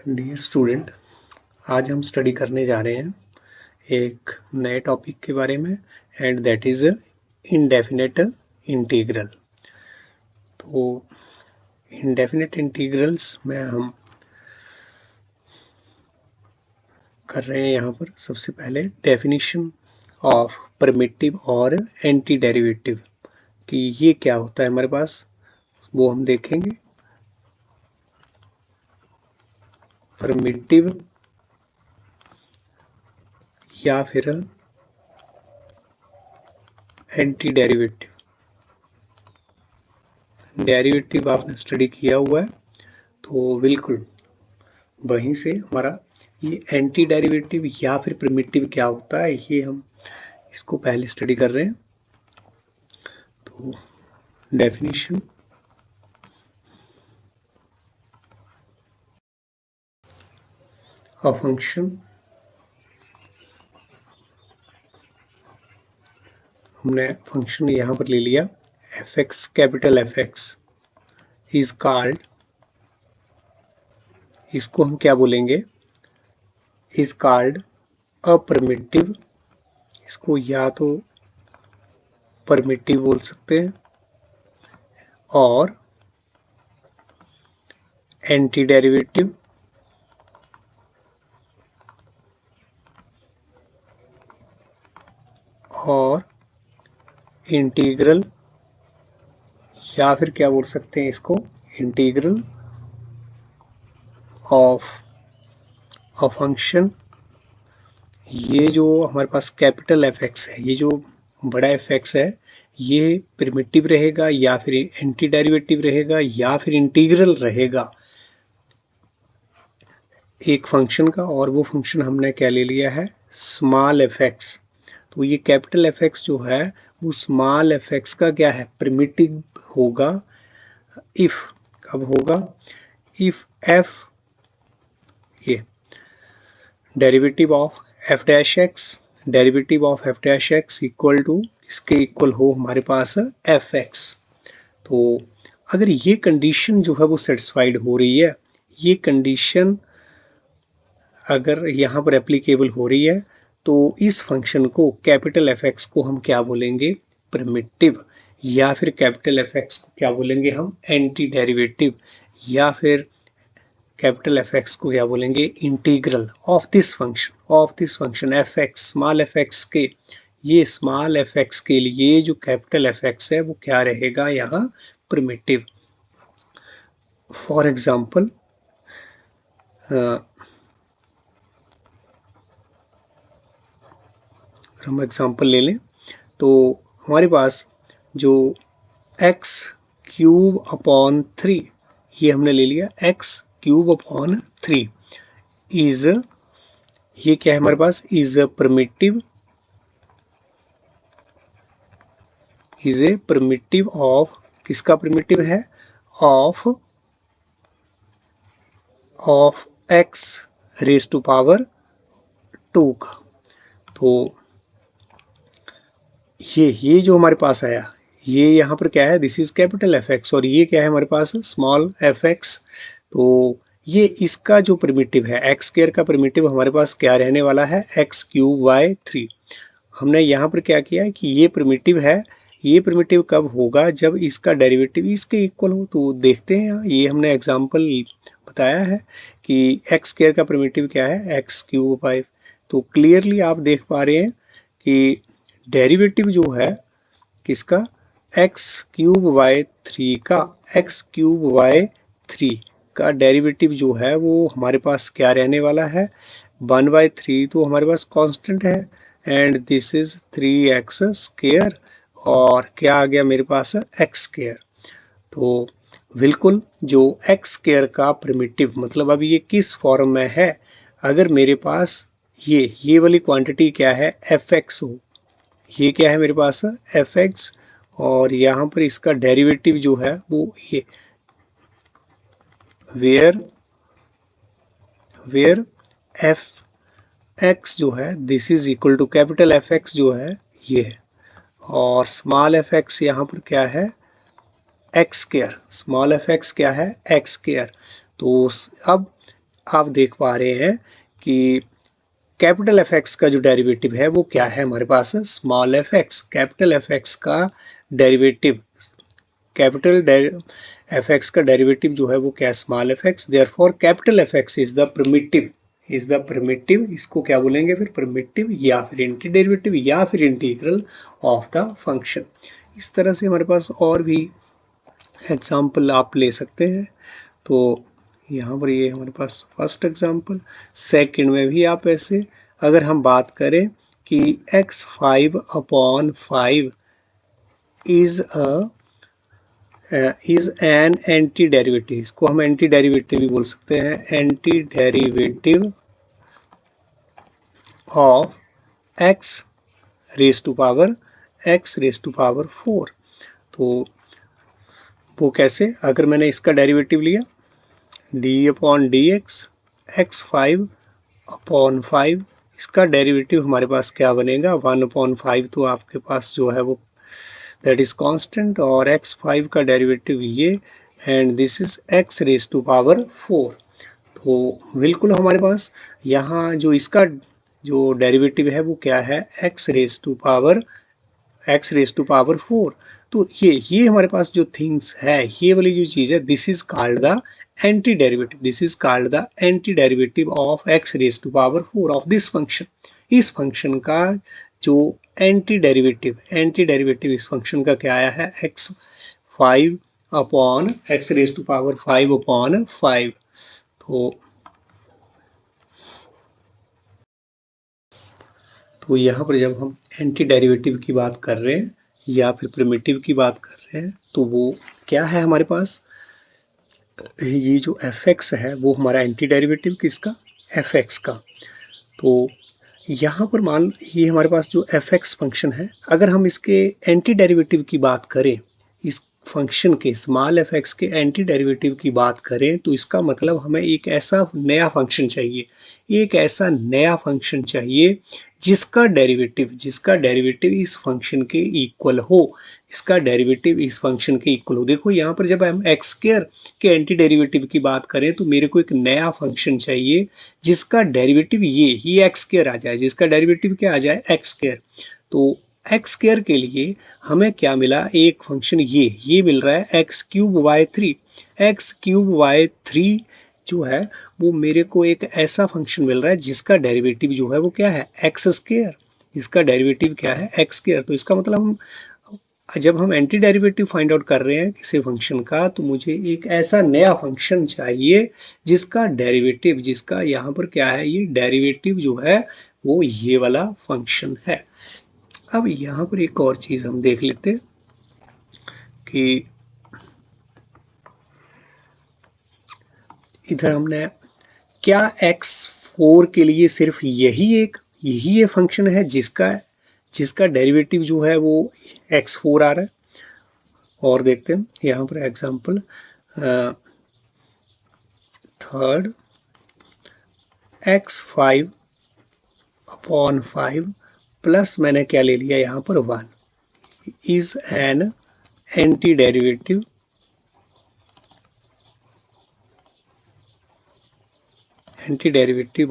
Dear student, आज हम study करने जा रहे हैं एक नए टॉपिक के बारे में and that is indefinite integral. तो इनडेफिनेट इंटीग्रल्स में हम कर रहे हैं यहाँ पर सबसे पहले डेफिनेशन ऑफ प्रिमिटिव और एंटी डेरिवेटिव कि ये क्या होता है हमारे पास, वो हम देखेंगे। प्रिमिटिव या फिर एंटी डेरिवेटिव। डेरिवेटिव आपने स्टडी किया हुआ है तो बिल्कुल वहीं से हमारा ये एंटी डेरिवेटिव या फिर प्रिमिटिव क्या होता है ये हम इसको पहले स्टडी कर रहे हैं। तो डेफिनेशन ऑफ फंक्शन, हमने फंक्शन यहाँ पर ले लिया F x, capital F x is called, इसको हम क्या बोलेंगे, इज कॉल्ड अ प्रिमिटिव। इसको या तो प्रिमिटिव बोल सकते हैं और एंटी डेरिवेटिव और इंटीग्रल, या फिर क्या बोल सकते हैं इसको, इंटीग्रल ऑफ अ फंक्शन। ये जो हमारे पास कैपिटल एफ एक्स है, ये जो बड़ा एफ एक्स है, ये प्रिमिटिव रहेगा या फिर एंटी डेरिवेटिव रहेगा या फिर इंटीग्रल रहेगा एक फंक्शन का, और वो फंक्शन हमने क्या ले लिया है, स्मॉल एफ एक्स। तो ये कैपिटल एफ एक्स जो है वो स्मॉल एफ एक्स का क्या है, प्रिमिटिव होगा इफ, कब होगा, इफ एफ, ये derivative of F dash X, derivative of F dash X equal to, इसके इक्वल हो हमारे पास एफ एक्स। तो अगर ये कंडीशन जो है वो सेटिस्फाइड हो रही है, ये कंडीशन अगर यहाँ पर एप्लीकेबल हो रही है, तो इस फंक्शन को कैपिटल एफ एक्स को हम क्या बोलेंगे, प्रिमिटिव, या फिर कैपिटल एफ एक्स को क्या बोलेंगे हम, एंटी डेरिवेटिव, या फिर कैपिटल एफ एक्स को क्या बोलेंगे, integral of this function F x, small F x के, ये स्मॉल एफ एक्स के लिए जो कैपिटल एफ एक्स है वो क्या रहेगा यहाँ, प्रिमिटिव। फॉर एग्जाम्पल हम एग्जाम्पल ले लें तो हमारे पास जो एक्स क्यूब अपॉन 3, ये हमने ले लिया एक्स क्यूब अपॉन 3 इज, ये क्या है हमारे पास, is primitive, is a primitive of, किसका प्रिमिटिव है, of x raise to power 2 का। तो ये जो हमारे पास आया, ये यहाँ पर क्या है, this is capital F x, और ये क्या है हमारे पास, स्मॉल एफ एक्स। तो ये इसका जो प्रिमिटिव है, एक्स स्क्वायर का प्रिमिटिव हमारे पास क्या रहने वाला है, एक्स क्यूब बाय 3। हमने यहाँ पर क्या किया है कि ये प्रिमिटिव है, ये प्रिमिटिव कब होगा, जब इसका डेरिवेटिव इसके इक्वल हो। तो देखते हैं, ये हमने एग्जाम्पल बताया है कि एक्स स्क्वायर का प्रिमिटिव क्या है, एक्स क्यूब बाय। तो क्लियरली आप देख पा रहे हैं कि डेरिवेटिव जो है किसका, एक्स क्यूब बाय 3 का, एक्स क्यूब बाय 3 का डेरिवेटिव जो है वो हमारे पास क्या रहने वाला है, 1/3, तो हमारे पास कांस्टेंट है, and this is 3x square, और क्या आ गया मेरे पास, एक्स स्क्वायर। तो बिल्कुल जो एक्स स्क्वायर का प्रिमिटिव, मतलब अभी ये किस फॉर्म में है, अगर मेरे पास ये वाली क्वांटिटी क्या है, एफ एक्स हो, ये क्या है मेरे पास, एफ एक्स, और यहाँ पर इसका डेरिवेटिव जो है वो ये, वेयर एफ एक्स जो है this is equal to capital F X जो है ये है, और स्मॉल एफ एक्स यहाँ पर क्या है, x square, small F x क्या है, एक्स स्क्वायर। तो अब आप देख पा रहे हैं कि कैपिटल एफ एक्स का जो डेरिवेटिव है वो क्या है हमारे पास, small F x. Capital F x का डेरिवेटिव, कैपिटल एफ एक्स का डेरिवेटिव जो है वो क्या, small F x. Therefore capital F x is the primitive, इसको क्या बोलेंगे फिर, प्रिमिटिव या फिर एंटी डेरिवेटिव या फिर इंटीग्रल ऑफ द फंक्शन। इस तरह से हमारे पास और भी एग्जाम्पल आप ले सकते हैं। तो यहाँ पर ये हमारे पास फर्स्ट एग्जाम्पल, सेकंड में भी आप ऐसे, अगर हम बात करें कि x5/5 is an anti derivative, इसको हम एंटी डेरिवेटिव भी बोल सकते हैं, anti derivative of x raise to power 4। तो वो कैसे, अगर मैंने इसका डेरिवेटिव लिया d/dx x5/5, इसका डेरिवेटिव हमारे पास क्या बनेगा, 1/5 तो आपके पास जो है वो दैट इज कांस्टेंट, और x5 का डेरिवेटिव ये, and this is x raise to power 4। तो बिल्कुल हमारे पास यहाँ जो इसका जो डेरिवेटिव है वो क्या है, x रेज टू पावर 4। तो ये हमारे पास जो थिंग्स है, ये वाली जो चीज़ है, this is called the anti derivative, this is called the anti derivative of x raise to power 4 of this function. इस फंक्शन का जो एंटी डेरिवेटिव इस फंक्शन का क्या आया है, x रेज टू पावर 5/5। तो यहाँ पर जब हम एंटी डेरिवेटिव की बात कर रहे हैं या फिर प्रिमिटिव की बात कर रहे हैं, तो वो क्या है हमारे पास, ये जो एफ एक्स है वो हमारा एंटी डेरिवेटिव किसका, एफ एक्स का। तो यहाँ पर मान, ये हमारे पास जो एफ एक्स फंक्शन है, अगर हम इसके एंटी डेरिवेटिव की बात करें, इस फंक्शन के स्मॉल एफ एक्स के एंटी डेरिवेटिव की बात करें, तो इसका मतलब हमें एक ऐसा नया फंक्शन चाहिए, जिसका डेरिवेटिव इस फंक्शन के इक्वल हो, देखो यहाँ पर जब हम एक्स स्क्वायर के एंटी डेरिवेटिव की बात करें तो मेरे को एक नया फंक्शन चाहिए जिसका डेरिवेटिव ये एक्स स्क्वायर आ जाए, जिसका डेरिवेटिव क्या आ जाए, एक्स स्क्वायर। तो एक्स स्क्वायर के लिए हमें क्या मिला, एक फंक्शन ये मिल रहा है x³ y3 जो है वो मेरे को एक ऐसा फंक्शन मिल रहा है जिसका डेरिवेटिव जो है वो क्या है, एक्स स्क्वायर, इसका डेरिवेटिव क्या है, एक्स स्क्वायर। तो इसका मतलब जब हम एंटी डेरिवेटिव फाइंड आउट कर रहे हैं किसी फंक्शन का, तो मुझे एक ऐसा नया फंक्शन चाहिए जिसका डेरिवेटिव, जिसका यहाँ पर क्या है, ये डेरिवेटिव जो है वो ये वाला फंक्शन है। अब यहाँ पर एक और चीज हम देख लेते हैं कि इधर हमने क्या x4 के लिए सिर्फ यही फंक्शन है जिसका डेरिवेटिव जो है वो x4 आ रहा है। और देखते हैं यहाँ पर एग्जांपल थर्ड, x5/5 प्लस मैंने क्या ले लिया यहाँ पर 1 is an anti derivative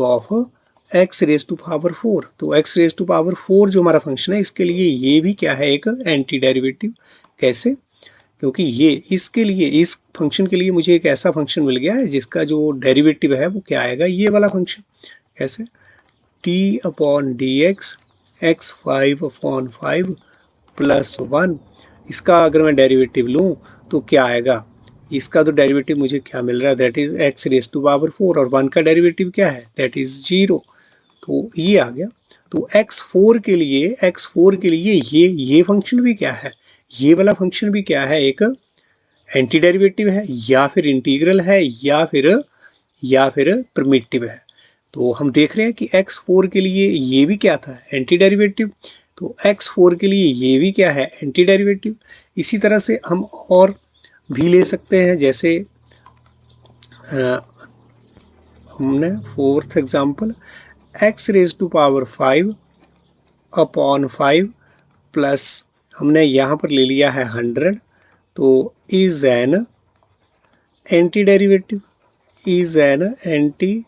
of x raise to power 4। तो x रेज टू पावर 4 जो हमारा फंक्शन है, इसके लिए ये भी क्या है, एक एंटी डेरिवेटिव। कैसे, क्योंकि इसके लिए, इस फंक्शन के लिए मुझे एक ऐसा फंक्शन मिल गया है जिसका जो डेरिवेटिव है वो क्या आएगा, ये वाला फंक्शन। कैसे, t/dx x5/5 प्लस 1, इसका अगर मैं डेरिवेटिव लूँ तो क्या आएगा, इसका तो डेरिवेटिव मुझे क्या मिल रहा है, that is x raise to power 4, और 1 का डेरिवेटिव क्या है, दैट इज 0। तो ये आ गया। तो x4 के लिए ये फंक्शन भी क्या है, ये वाला फंक्शन भी क्या है, एक एंटी डेरिवेटिव है या फिर इंटीग्रल है या फिर प्रिमिटिव है। तो हम देख रहे हैं कि x4 के लिए ये भी क्या था, एंटी डेरिवेटिव। तो x4 के लिए ये भी क्या है, एंटी डेरिवेटिव। इसी तरह से हम और भी ले सकते हैं, जैसे हमने fourth example x raise to power 5/5 plus हमने यहाँ पर ले लिया है 100, तो is an anti derivative, is an anti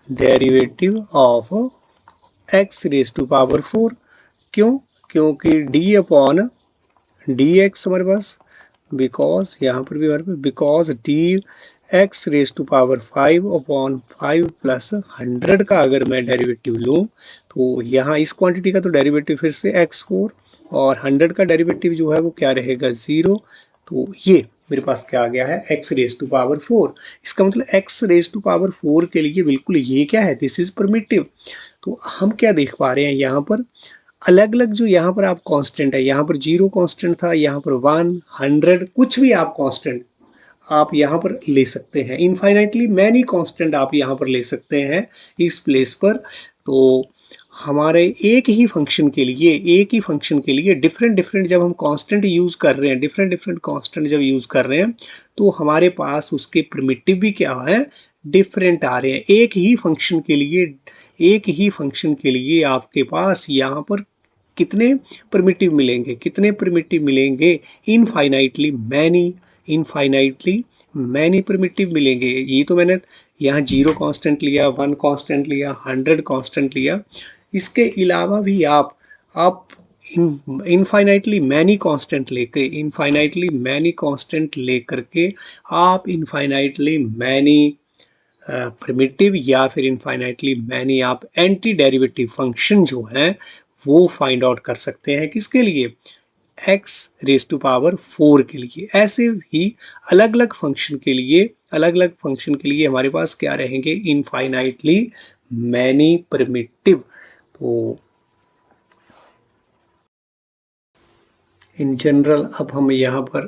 derivative of x raise to power 4। क्यों? क्योंकि डी अपॉन डी एक्स हमारे पास, बिकॉज यहाँ पर भी हमारे पास because d x raise to power 5 upon 5 plus 100 का अगर मैं डेरिवेटिव लूँ तो यहाँ इस क्वांटिटी का तो डेरिवेटिव फिर से x4 और 100 का डेरिवेटिव जो है वो क्या रहेगा 0। तो ये मेरे पास क्या आ गया है x रेज टू पावर 4। इसका मतलब x रेज टू पावर 4 के लिए बिल्कुल ये क्या है, दिस इज परमिटिव। तो हम क्या देख पा रहे हैं यहाँ पर अलग अलग जो यहाँ पर आप कांस्टेंट है, यहाँ पर 0 कांस्टेंट था, यहाँ पर 1 100 कुछ भी आप कांस्टेंट आप यहाँ पर ले सकते हैं, इनफाइनाइटली मैनी कांस्टेंट आप यहाँ पर ले सकते हैं इस प्लेस पर। तो हमारे एक ही फंक्शन के लिए डिफरेंट डिफरेंट जब हम कांस्टेंट यूज कर रहे हैं, डिफरेंट डिफरेंट कांस्टेंट जब यूज कर रहे हैं तो हमारे पास उसके प्रिमिटिव भी क्या है, डिफरेंट आ रहे हैं। एक ही फंक्शन के लिए आपके पास यहाँ पर कितने प्रिमिटिव मिलेंगे, इनफाइनाइटली मैनी प्रिमिटिव मिलेंगे। ये तो मैंने यहाँ 0 कांस्टेंट लिया, 1 कांस्टेंट लिया, 100 कांस्टेंट लिया। इसके अलावा भी आप इनफाइनाइटली मैनी कांस्टेंट लेकर के आप इनफाइनाइटली मैनी प्रिमिटिव या फिर इनफाइनाइटली मैनी आप एंटी डेरिवेटिव फंक्शन जो है वो फाइंड आउट कर सकते हैं। किसके लिए? x रेज टू पावर 4 के लिए। ऐसे ही अलग अलग फंक्शन के लिए हमारे पास क्या रहेंगे, इनफाइनाइटली मैनी प्रिमिटिव। तो इन जनरल अब हम यहाँ पर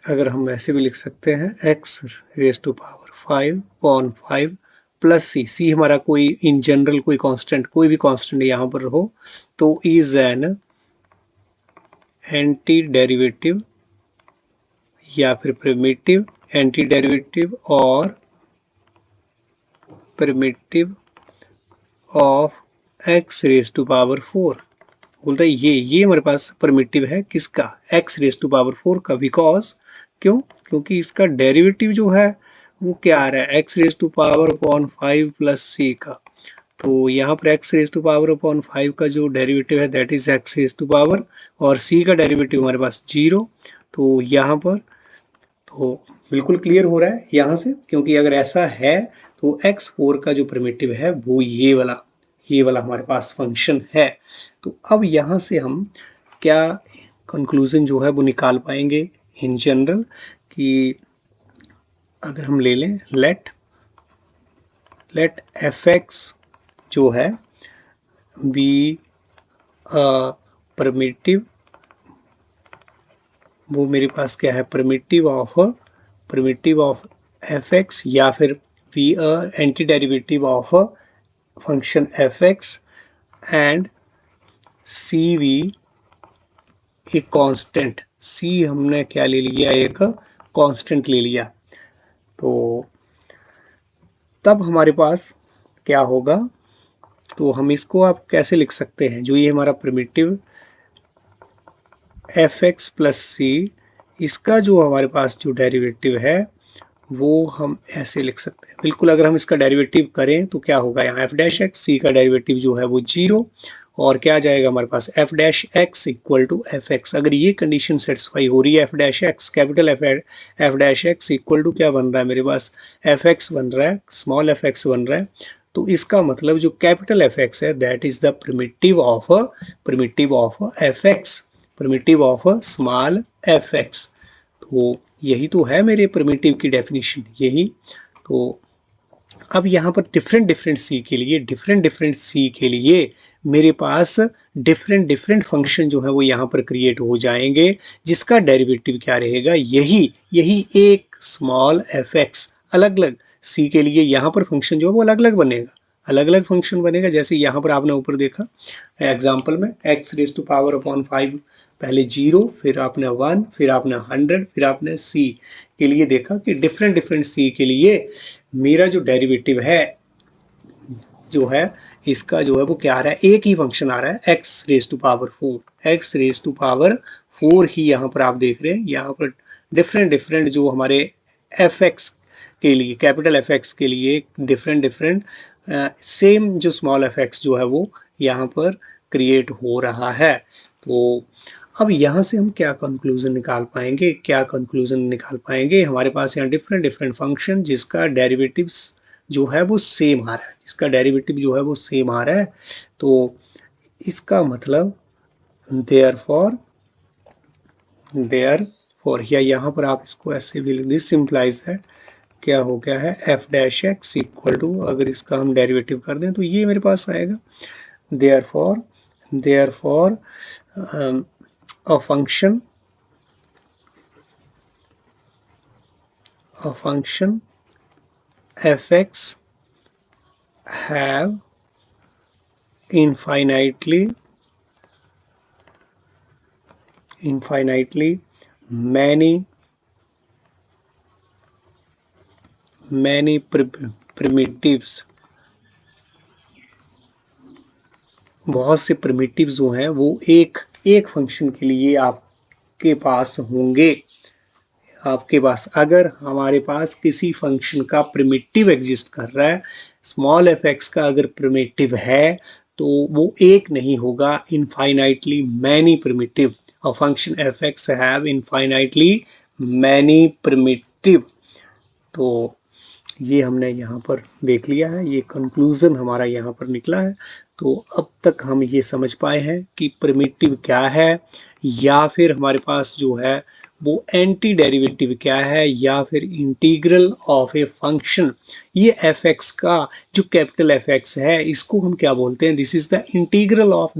अगर हम ऐसे भी लिख सकते हैं x raise to power 5 upon 5 plus C हमारा कोई इन जनरल कोई भी कांस्टेंट यहाँ पर हो तो इज एन एंटी डेरिवेटिव या फिर प्रिमिटिव, एंटी डेरिवेटिव और primitive of x raise to power 4। बोलता है ये हमारे पास प्रिमिटिव है किसका, x रेज टू पावर 4 का। बिकॉज क्योंकि इसका डेरिवेटिव जो है वो क्या आ रहा है, x raise to power upon 5 plus C का। तो यहाँ पर x raise to power upon 5 का जो डेरिवेटिव है that is x raise to power, और c का डेरिवेटिव हमारे पास 0। तो यहाँ पर तो बिल्कुल क्लियर हो रहा है यहाँ से, क्योंकि अगर ऐसा है तो x4 का जो प्रिमिटिव है वो ये वाला हमारे पास फंक्शन है। तो अब यहाँ से हम क्या कंक्लूजन जो है वो निकाल पाएंगे इन जनरल, कि अगर हम ले लें लेट fx जो है बी प्रिमिटिव, वो मेरे पास क्या है, प्रिमिटिव ऑफ fx या फिर B anti derivative of function fx and C वी एक कांस्टेंट, सी हमने क्या ले लिया, एक कांस्टेंट ले लिया। तो तब हमारे पास क्या होगा, तो हम इसको आप कैसे लिख सकते हैं, जो ये हमारा प्रिमिटिव fx प्लस सी, इसका जो हमारे पास जो डेरिवेटिव है वो हम ऐसे लिख सकते हैं। बिल्कुल अगर हम इसका डेरिवेटिव करें तो क्या होगा, यहाँ f डैश एक्स, सी का डेरिवेटिव जो है वो 0, और क्या जाएगा हमारे पास f dash X equal to F X. अगर ये कंडीशन सेटिस्फाई हो रही है, f dash X capital f dash X equal to क्या बन रहा है मेरे पास, एफ एक्स बन रहा है, स्मॉल एफ एक्स बन रहा है। तो इसका मतलब जो कैपिटल एफ एक्स है that is the primitive of F x, primitive of small F x. तो यही तो है मेरे प्रिमिटिव की डेफिनेशन, यही। तो अब यहाँ पर डिफरेंट सी के लिए मेरे पास डिफरेंट फंक्शन जो है वो यहाँ पर क्रिएट हो जाएंगे, जिसका डेरिवेटिव क्या रहेगा, यही एक स्मॉल एफ एक्स। अलग अलग सी के लिए यहाँ पर फंक्शन जो है वो अलग अलग फंक्शन बनेगा। जैसे यहाँ पर आपने ऊपर देखा एग्जाम्पल में x raise to power upon 5, पहले 0, फिर आपने 1, फिर आपने 100, फिर आपने c के लिए देखा कि डिफरेंट सी के लिए मेरा जो डेरिवेटिव है जो है इसका जो है वो क्या आ रहा है, एक ही फंक्शन आ रहा है x रेज टू पावर 4 ही यहाँ पर आप देख रहे हैं। यहाँ पर डिफरेंट डिफरेंट जो हमारे एफ एक्स के लिए, कैपिटल एफ एक्स के लिए डिफरेंट डिफरेंट सेम जो स्मॉल एफ एक्स जो है वो यहाँ पर क्रिएट हो रहा है। तो अब यहाँ से हम क्या कंक्लूजन निकाल पाएंगे, निकाल पाएंगे, हमारे पास यहाँ डिफरेंट डिफरेंट फंक्शन जिसका डेरिवेटिव्स जो है वो सेम आ रहा है, इसका डेरिवेटिव जो है वो सेम आ रहा है। तो इसका मतलब देयर फॉर या यहाँ पर आप इसको ऐसे भी लिख, दिस सिंप्लाइज दैट क्या हो गया है F dash X equal to, अगर इसका हम डेरिवेटिव कर दें तो ये मेरे पास आएगा therefore a function fx have infinitely many primitives, बहुत से primitives जो हैं वो एक फंक्शन के लिए आपके पास होंगे। आपके पास अगर हमारे पास किसी फंक्शन का प्रिमिटिव एग्जिस्ट कर रहा है, स्मॉल एफ एक्स का अगर प्रिमिटिव है तो वो एक नहीं होगा, infinitely many primitive. A function F x have infinitely many primitive. तो ये हमने यहाँ पर देख लिया है, ये कंक्लूजन हमारा यहाँ पर निकला है। तो अब तक हम ये समझ पाए हैं कि प्रिमिटिव क्या है, या फिर हमारे पास जो है वो एंटी डेरिवेटिव क्या है, या फिर इंटीग्रल ऑफ ए फंक्शन। ये एफ एक्स का जो कैपिटल एफ एक्स है इसको हम क्या बोलते हैं, this is the integral of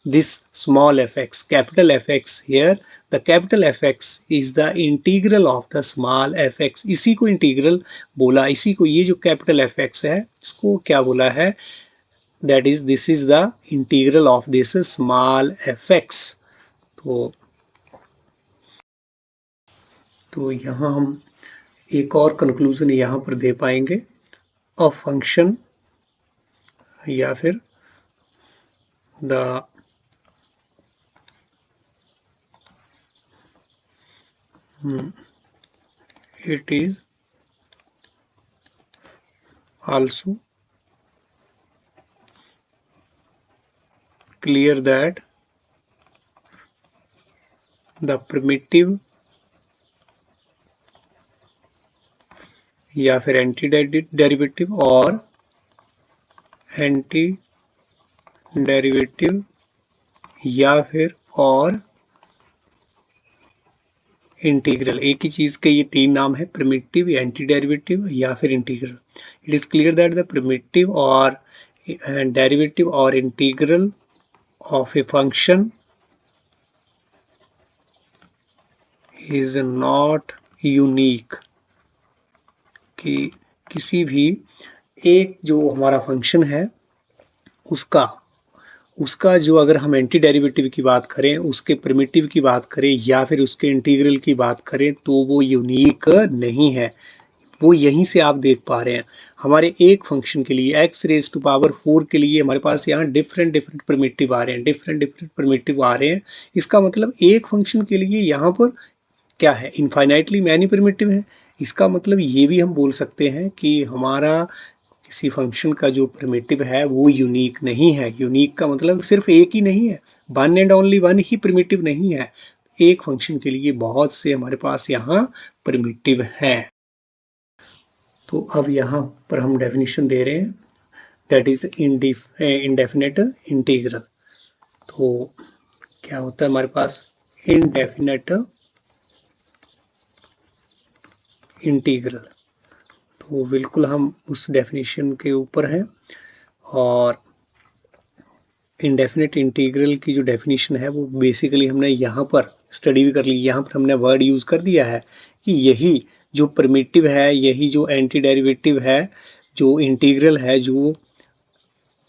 this small fx, capital fx here, the capital fx is the integral of the small fx। इसी को इंटीग्रल बोला, इसी को ये जो कैपिटल fx है इसको क्या बोला है, that is this is the integral of this small fx। तो यहाँ हम एक और कंक्लूजन यहाँ पर दे पाएंगे, अ फंक्शन या फिर the it is also clear that the primitive या फिर एंटी डेरिवेटिव या फिर और इंटीग्रल, एक ही चीज के ये तीन नाम है, प्रिमिटिव, एंटी डेरिवेटिव या फिर integral. It is clear that the primitive और डेरिवेटिव और integral of a function is not unique, कि किसी भी एक जो हमारा फंक्शन है उसका जो अगर हम एंटी डेरिवेटिव की बात करें, उसके प्रिमिटिव की बात करें या फिर उसके इंटीग्रल की बात करें तो वो यूनिक नहीं है। वो यहीं से आप देख पा रहे हैं, हमारे एक फंक्शन के लिए x⁴ के लिए हमारे पास यहाँ डिफरेंट प्रिमिटिव आ रहे हैं, इसका मतलब एक फंक्शन के लिए यहाँ पर क्या है, इनफाइनाइटली मैनी प्रिमिटिव है। इसका मतलब ये भी हम बोल सकते हैं कि हमारा किसी फंक्शन का जो प्रिमिटिव है वो यूनिक नहीं है। यूनिक का मतलब सिर्फ एक ही नहीं है, one and only one he primitive नहीं है, एक फंक्शन के लिए बहुत से हमारे पास यहाँ प्रिमिटिव है। तो अब यहाँ पर हम डेफिनेशन दे रहे हैं, दैट इज इंडेफिनेट इंटीग्रल। तो क्या होता है हमारे पास इंडेफिनेट इंटीग्रल, तो बिल्कुल हम उस डेफिनेशन के ऊपर हैं। और इंडेफिनेट इंटीग्रल की जो डेफिनेशन है वो बेसिकली हमने यहाँ पर स्टडी भी कर ली, यहाँ पर हमने वर्ड यूज़ कर दिया है कि यही जो प्रिमिटिव है, यही जो एंटी डेरिवेटिव है, जो इंटीग्रल है जो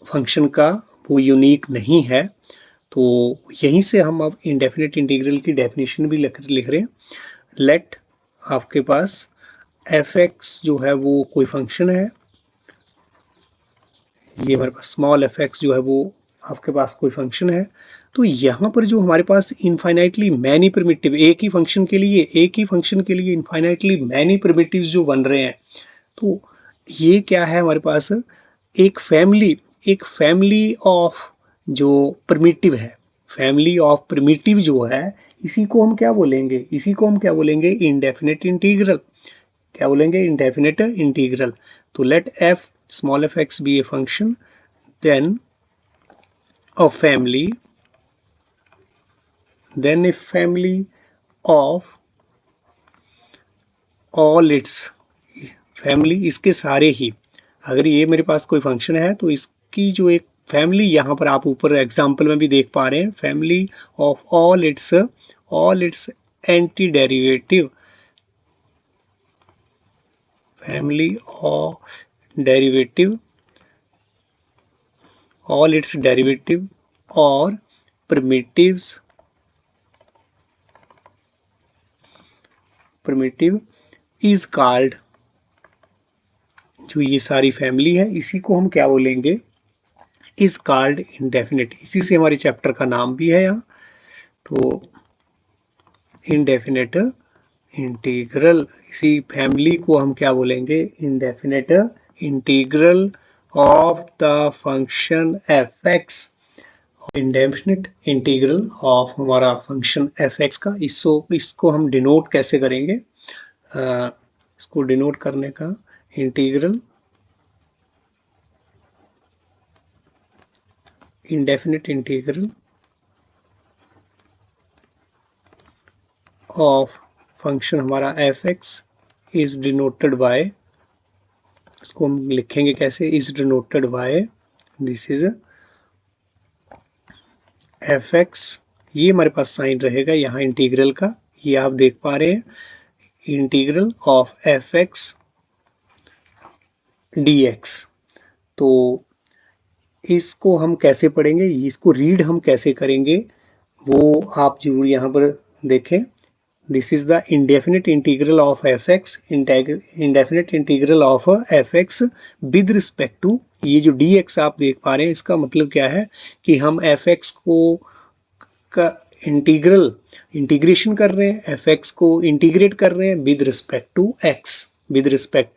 फंक्शन का, वो यूनिक नहीं है। तो यहीं से हम अब इंडेफिनेट इंटीग्रल की डेफिनेशन भी लिख रहे हैं। लेट आपके पास एफ एक्स जो है वो कोई फंक्शन है, ये हमारे पास स्मॉल एफ एक्स जो है वो आपके पास कोई फंक्शन है, तो यहाँ पर जो हमारे पास इनफाइनाइटली मैनी प्रिमिटिव, एक ही फंक्शन के लिए इनफाइनाइटली मैनी प्रिमिटिव्स जो बन रहे हैं, तो ये क्या है हमारे पास, एक फैमिली ऑफ जो प्रिमिटिव है, फैमिली ऑफ प्रिमिटिव जो है, इसी को हम क्या बोलेंगे, इंडेफिनेट इंटीग्रल। क्या बोलेंगे, इंडेफिनेट इंटीग्रल। तो let F small F X be a function, then a family of all its family, इसके सारे ही, अगर ये मेरे पास कोई फंक्शन है तो इसकी जो एक फैमिली, यहाँ पर आप ऊपर एग्जाम्पल में भी देख पा रहे हैं, family of all it's anti derivative, family of derivative, all its derivative or primitives is called, जो ये सारी फैमिली है इसी को हम क्या बोलेंगे, is called indefinite। इसी से हमारे चैप्टर का नाम भी है यहाँ, तो indefinite इंटीग्रल, इसी फैमिली को हम क्या बोलेंगे, indefinite integral of the function f(x), indefinite integral of हमारा फंक्शन f(x) का, इसको हम डिनोट कैसे करेंगे, इसको डिनोट करने का integral, indefinite integral of function हमारा f(x) इज डिनोटेड बाय, इसको हम लिखेंगे कैसे, is denoted by, this is f(x), ये हमारे पास साइन रहेगा यहाँ इंटीग्रल का, ये आप देख पा रहे हैं, इंटीग्रल ऑफ f(x) dx। तो इसको हम कैसे पढ़ेंगे, इसको रीड हम कैसे करेंगे, वो आप जरूर यहाँ पर देखें। This is the indefinite integral of f(x), indefinite integral of f(x) with respect to, ये जो dx आप देख पा रहे हैं, इसका मतलब क्या है कि हम f(x) को का इंटीग्रेशन कर रहे हैं, f(x) को इंटीग्रेट कर रहे हैं with respect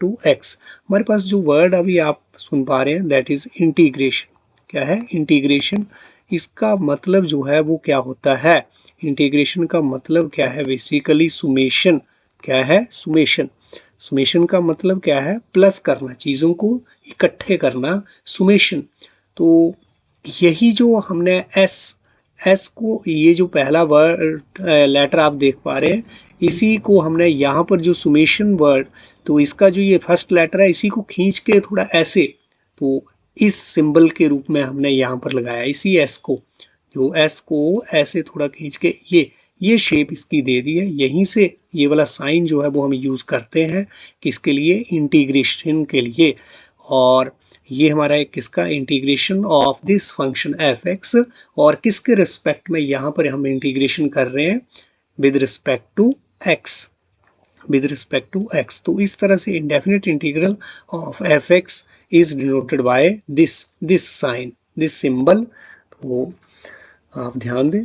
to x। हमारे पास जो वर्ड अभी आप सुन पा रहे हैं, दैट इज इंटीग्रेशन। क्या है, इंटीग्रेशन। इसका मतलब जो है वो क्या होता है, इंटीग्रेशन का मतलब क्या है, बेसिकली सुमेशन। क्या है, सुमेशन का मतलब क्या है, प्लस करना, चीज़ों को इकट्ठे करना, सुमेशन। तो यही जो हमने एस को, ये जो पहला वर्ड लेटर आप देख पा रहे हैं, इसी को हमने यहाँ पर जो सुमेशन वर्ड, तो इसका जो ये फर्स्ट लेटर है, इसी को खींच के थोड़ा ऐसे, तो इस सिंबल के रूप में हमने यहाँ पर लगाया, इसी एस को, जो एस को ऐसे थोड़ा खींच के ये शेप इसकी दे दी है। यहीं से ये वाला साइन जो है वो हम यूज़ करते हैं किसके लिए, इंटीग्रेशन के लिए। और ये हमारा एक किसका, integration of this function f(x), और किसके रिस्पेक्ट में यहाँ पर हम इंटीग्रेशन कर रहे हैं, विद रिस्पेक्ट टू x। तो इस तरह से indefinite integral of f(x) is denoted by this sign, this symbol. तो आप ध्यान दें।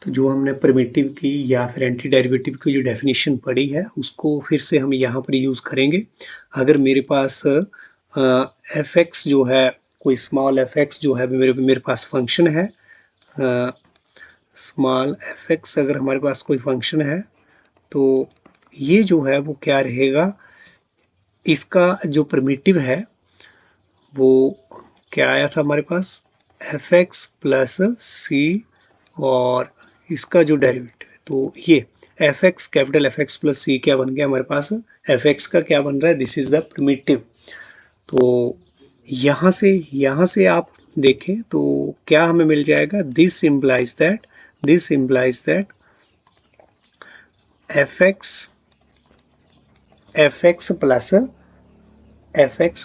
तो जो हमने प्रिमिटिव की या फिर एंटी डेरिवेटिव की जो डेफिनेशन पढ़ी है, उसको फिर से हम यहाँ पर यूज़ करेंगे। अगर मेरे पास f(x) जो है, कोई स्मॉल f(x) जो है मेरे पास फंक्शन है, स्मॉल f(x) अगर हमारे पास कोई फंक्शन है, तो ये जो है वो क्या रहेगा, इसका जो प्रिमिटिव है वो क्या आया था हमारे पास, f(x) प्लस c, और इसका जो डेरिवेटिव है, तो ये f(x), capital f(x) plus c क्या बन गया हमारे पास, f(x) का क्या बन रहा है, दिस इज द प्रिमिटिव। तो यहाँ से आप देखें तो क्या हमें मिल जाएगा, this implies that f(x)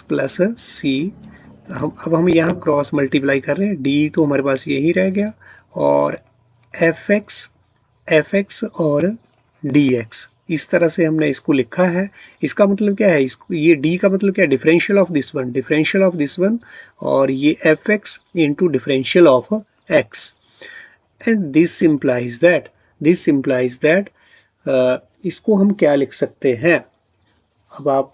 plus c, अब हम यहाँ क्रॉस मल्टीप्लाई कर रहे हैं, d तो हमारे पास यही रह गया, और f(x) और dx, इस तरह से हमने इसको लिखा है। इसका मतलब क्या है, इसको ये डी का मतलब क्या है, differential of this one, differential of this one, और ये F x into differential of x, and this implies that इसको हम क्या लिख सकते हैं अब आप,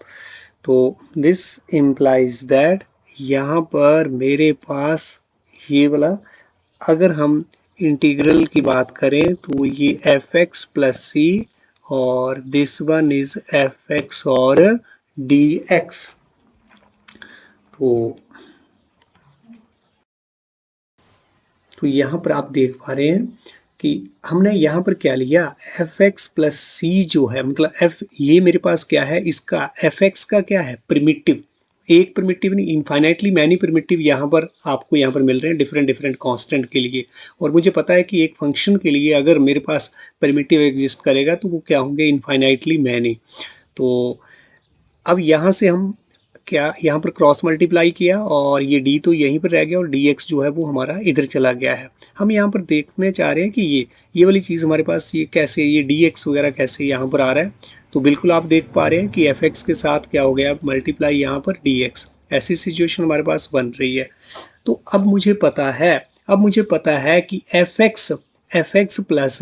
तो दिस इम्प्लाइज दैट यहाँ पर मेरे पास ये वाला, अगर हम इंटीग्रल की बात करें तो ये एफ एक्स प्लस सी और this one is F x और डी एक्स। तो यहाँ पर आप देख पा रहे हैं कि हमने यहाँ पर क्या लिया, एफ एक्स प्लस सी जो है, मतलब एफ, ये मेरे पास क्या है, इसका एफ एक्स का क्या है, प्रिमिटिव, एक प्रिमिटिव नहीं, इनफाइनाइटली मैनी प्रिमिटिव यहाँ पर आपको यहाँ पर मिल रहे हैं डिफरेंट डिफरेंट कांस्टेंट के लिए। और मुझे पता है कि एक फंक्शन के लिए अगर मेरे पास प्रिमिटिव एग्जिस्ट करेगा तो वो क्या होंगे, इनफाइनाइटली मैनी। तो अब यहाँ से हम क्या, यहाँ पर क्रॉस मल्टीप्लाई किया और ये d तो यहीं पर रह गया और dx जो है वो हमारा इधर चला गया है। हम यहाँ पर देखने चाह रहे हैं कि ये वाली चीज़ हमारे पास ये कैसे, ये dx वगैरह कैसे यहाँ पर आ रहा है। तो बिल्कुल आप देख पा रहे हैं कि fx के साथ क्या हो गया, मल्टीप्लाई यहाँ पर dx, ऐसी सिचुएशन हमारे पास बन रही है। तो अब मुझे पता है कि एफ एक्स प्लस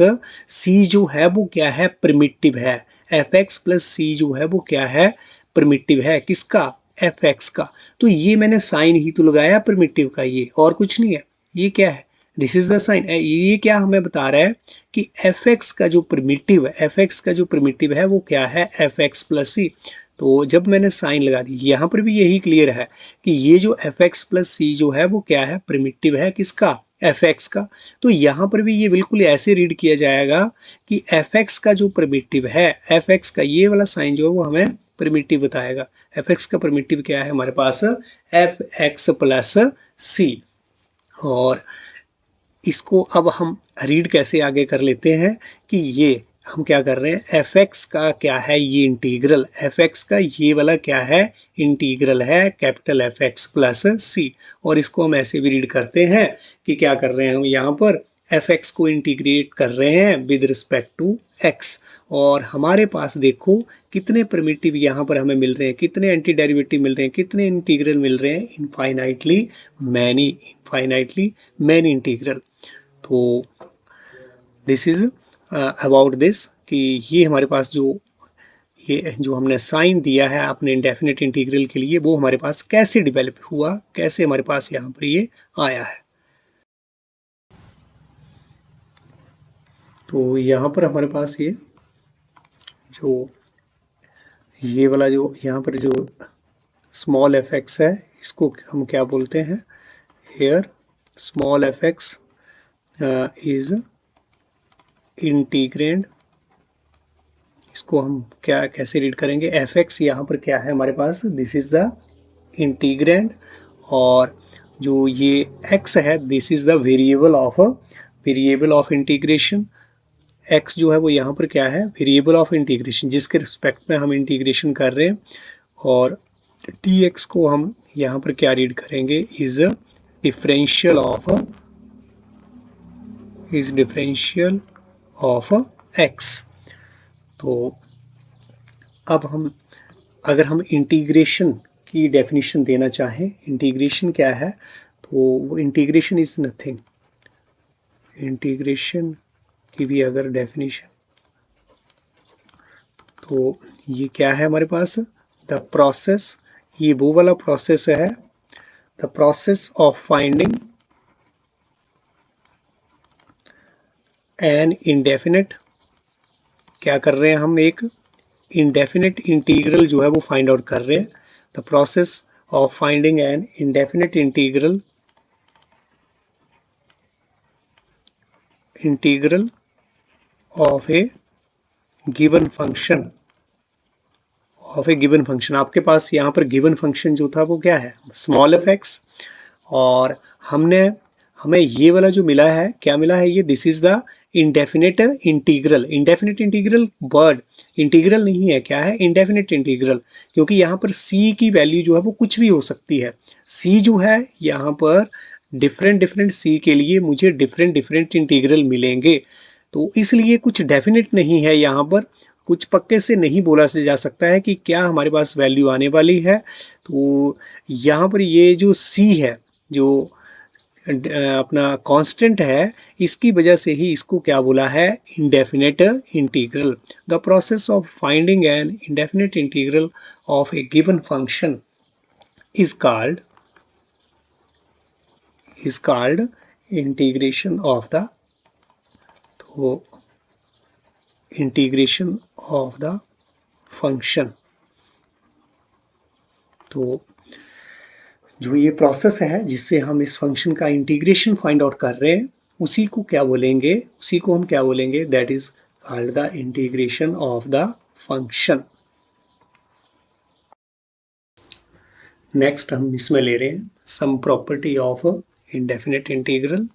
सी जो है वो क्या है, प्रिमिटिव है। एफ एक्स प्लस सी जो है वो क्या है, प्रिमिटिव है, किसका, एफ एक्स का। तो ये मैंने साइन ही तो लगाया प्रिमिटिव का, ये और कुछ नहीं है। ये क्या है, दिस इज द साइन। ये क्या हमें बता रहा है कि एफ एक्स का जो प्रिमिटिव है, एफ एक्स का जो प्रिमिटिव है वो क्या है, एफ एक्स प्लस सी। तो जब मैंने साइन लगा दी, यहाँ पर भी यही क्लियर है कि ये जो एफ एक्स प्लस सी जो है वो क्या है, प्रिमिटिव है, किसका, एफ एक्स का। तो यहाँ पर भी ये बिल्कुल ऐसे रीड किया जाएगा कि एफ एक्स का जो प्रिमिटिव है, एफ एक्स का ये वाला साइन जो है वो हमें प्रिमिटिव बताएगा। एफ एक्स का प्रिमिटिव क्या है हमारे पास, एफ एक्स प्लस सी। और इसको अब हम रीड कैसे आगे कर लेते हैं कि ये हम क्या कर रहे हैं, एफ एक्स का क्या है, ये इंटीग्रल, एफ एक्स का ये वाला क्या है, इंटीग्रल है, capital F x plus C. और इसको हम ऐसे भी रीड करते हैं कि क्या कर रहे हैं हम यहाँ पर, एफ एक्स को इंटीग्रेट कर रहे हैं विद रिस्पेक्ट टू एक्स। और हमारे पास देखो कितने प्रिमिटिव यहाँ पर हमें मिल रहे हैं, कितने एंटी डेरिवेटिव मिल रहे हैं, कितने इंटीग्रल मिल रहे हैं, इनफाइनाइटली मैनी इंटीग्रल। तो दिस इज अबाउट दिस कि ये हमारे पास ये जो हमने साइन दिया है अपने इंडेफिनिट इंटीग्रल के लिए, वो हमारे पास कैसे डेवलप हुआ, कैसे हमारे पास यहाँ पर ये आया है। तो यहाँ पर हमारे पास ये वाला जो यहाँ पर जो स्मॉल एफ एक्स है, इसको हम क्या बोलते हैं, here small F x is integrand. इसको हम क्या कैसे रीड करेंगे, एफ एक्स यहाँ पर क्या है हमारे पास, दिस इज द इंटीग्रेंड, और जो ये x है this is the variable of integration. x जो है वो यहाँ पर क्या है, वेरिएबल ऑफ इंटीग्रेशन, जिसके रिस्पेक्ट में हम इंटीग्रेशन कर रहे हैं। और dx को हम यहाँ पर क्या रीड करेंगे, इज डिफरेंशियल ऑफ x। तो अब अगर हम इंटीग्रेशन की डेफिनेशन देना चाहें, इंटीग्रेशन क्या है, तो वो इंटीग्रेशन इज नथिंग, इंटीग्रेशन की भी अगर डेफिनेशन, तो ये क्या है हमारे पास, द प्रोसेस, ये वो वाला प्रोसेस है, the process of finding N indefinite, क्या कर रहे हैं हम, एक इंडेफिनिट इंटीग्रल जो है वो फाइंड आउट कर रहे हैं। The process of finding N indefinite integral of A given function, आपके पास यहाँ पर गिवन फंक्शन जो था वो क्या है, स्मॉल एफ एक्स। और हमें ये वाला जो मिला है, क्या मिला है, ये this is the indefinite integral word, integral नहीं है, क्या है, इंडेफिनिट इंटीग्रल, क्योंकि यहाँ पर c की वैल्यू जो है वो कुछ भी हो सकती है। c जो है यहाँ पर डिफरेंट c के लिए मुझे डिफरेंट इंटीग्रल मिलेंगे, तो इसलिए कुछ डेफिनेट नहीं है यहाँ पर, कुछ पक्के से नहीं बोला जा सकता है कि क्या हमारे पास वैल्यू आने वाली है। तो यहाँ पर ये जो c है, जो अपना कांस्टेंट है, इसकी वजह से ही इसको क्या बोला है, indefinite integral. The process of finding N indefinite integral of A given function is called integration of the, तो इंटीग्रेशन ऑफ द फंक्शन। तो जो ये प्रोसेस है जिससे हम इस फंक्शन का इंटीग्रेशन फाइंड आउट कर रहे हैं, उसी को क्या बोलेंगे, उसी को हम क्या बोलेंगे, that is called the integration of the function. Next हम इसमें ले रहे हैं sum property of indefinite integral.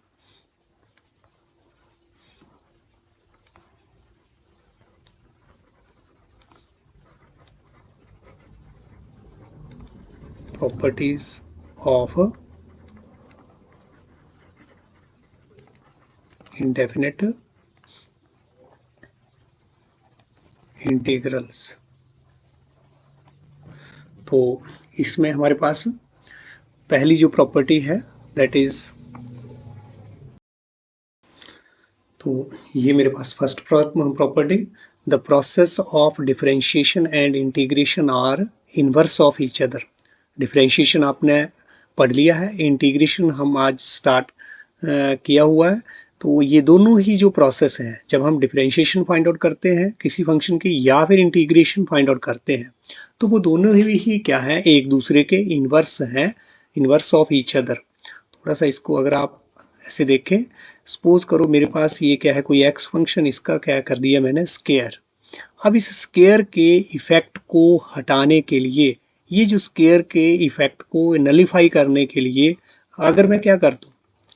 Properties of indefinite integrals. तो इसमें हमारे पास पहली जो प्रॉपर्टी है दैट इज, तो ये मेरे पास first property, the process of differentiation and integration are inverse of each other. Differentiation आपने पढ़ लिया है, इंटीग्रेशन हम आज स्टार्ट किया हुआ है। तो ये दोनों ही जो प्रोसेस हैं, जब हम डिफरेंशिएशन फाइंड आउट करते हैं किसी फंक्शन की या फिर इंटीग्रेशन फाइंड आउट करते हैं, तो वो दोनों ही क्या है, एक दूसरे के इनवर्स हैं, इनवर्स ऑफ ईच अदर। थोड़ा सा इसको अगर आप ऐसे देखें, सपोज करो मेरे पास ये क्या है, कोई एक्स फंक्शन, इसका क्या कर दिया मैंने, स्केयर। अब इस स्केयर के इफेक्ट को हटाने के लिए, ये जो स्केयर के इफेक्ट को नलीफाई करने के लिए अगर मैं क्या कर दूं,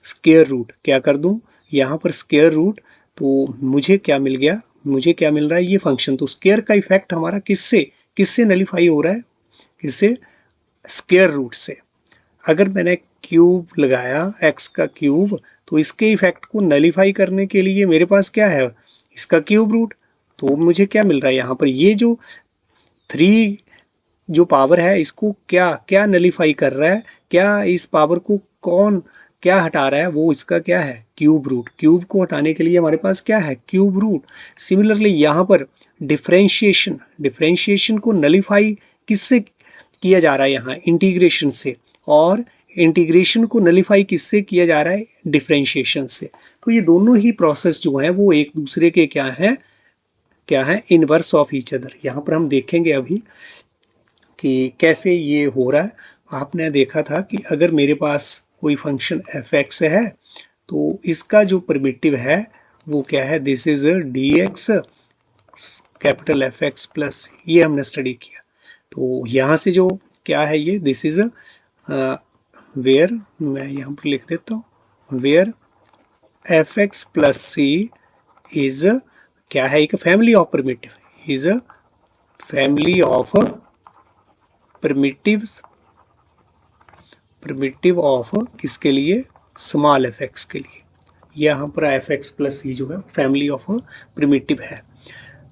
स्केयर रूट क्या कर दूं, यहाँ पर स्केयर रूट, तो मुझे क्या मिल गया, मुझे क्या मिल रहा है, ये फंक्शन। तो स्केयर का इफेक्ट हमारा किससे नलीफाई हो रहा है, किससे, स्केयर रूट से। अगर मैंने क्यूब लगाया, एक्स का क्यूब, तो इसके इफेक्ट को नलीफाई करने के लिए मेरे पास क्या है, इसका क्यूब रूट। तो मुझे क्या मिल रहा है यहाँ पर, ये जो 3 जो पावर है, इसको क्या क्या नलीफाई कर रहा है, क्या इस पावर को कौन क्या हटा रहा है, वो इसका क्या है, क्यूब रूट। क्यूब को हटाने के लिए हमारे पास क्या है, क्यूब रूट। सिमिलरली यहाँ पर डिफरेंशिएशन को नलीफाई किससे किया जा रहा है, यहाँ इंटीग्रेशन से, और इंटीग्रेशन को नलीफाई किससे किया जा रहा है, डिफरेंशिएशन से। तो ये दोनों ही प्रोसेस जो है वो एक दूसरे के क्या है, इनवर्स ऑफ ईच अदर। यहाँ पर हम देखेंगे अभी कि कैसे ये हो रहा है। आपने देखा था कि अगर मेरे पास कोई फंक्शन एफ एक्स है, तो इसका जो प्रिमिटिव है वो क्या है, this is d x capital F x plus, ये हमने स्टडी किया। तो यहाँ से जो क्या है ये, दिस इज वेयर, मैं यहाँ पर लिख देता हूँ, where F x plus C is क्या है, एक family of primitive, is a family of primitive of किसके लिए, स्मॉल एफ एक्स के लिए। यहाँ पर एफ एक्स प्लस सी जो है फैमिली ऑफ प्रिमिटिव है।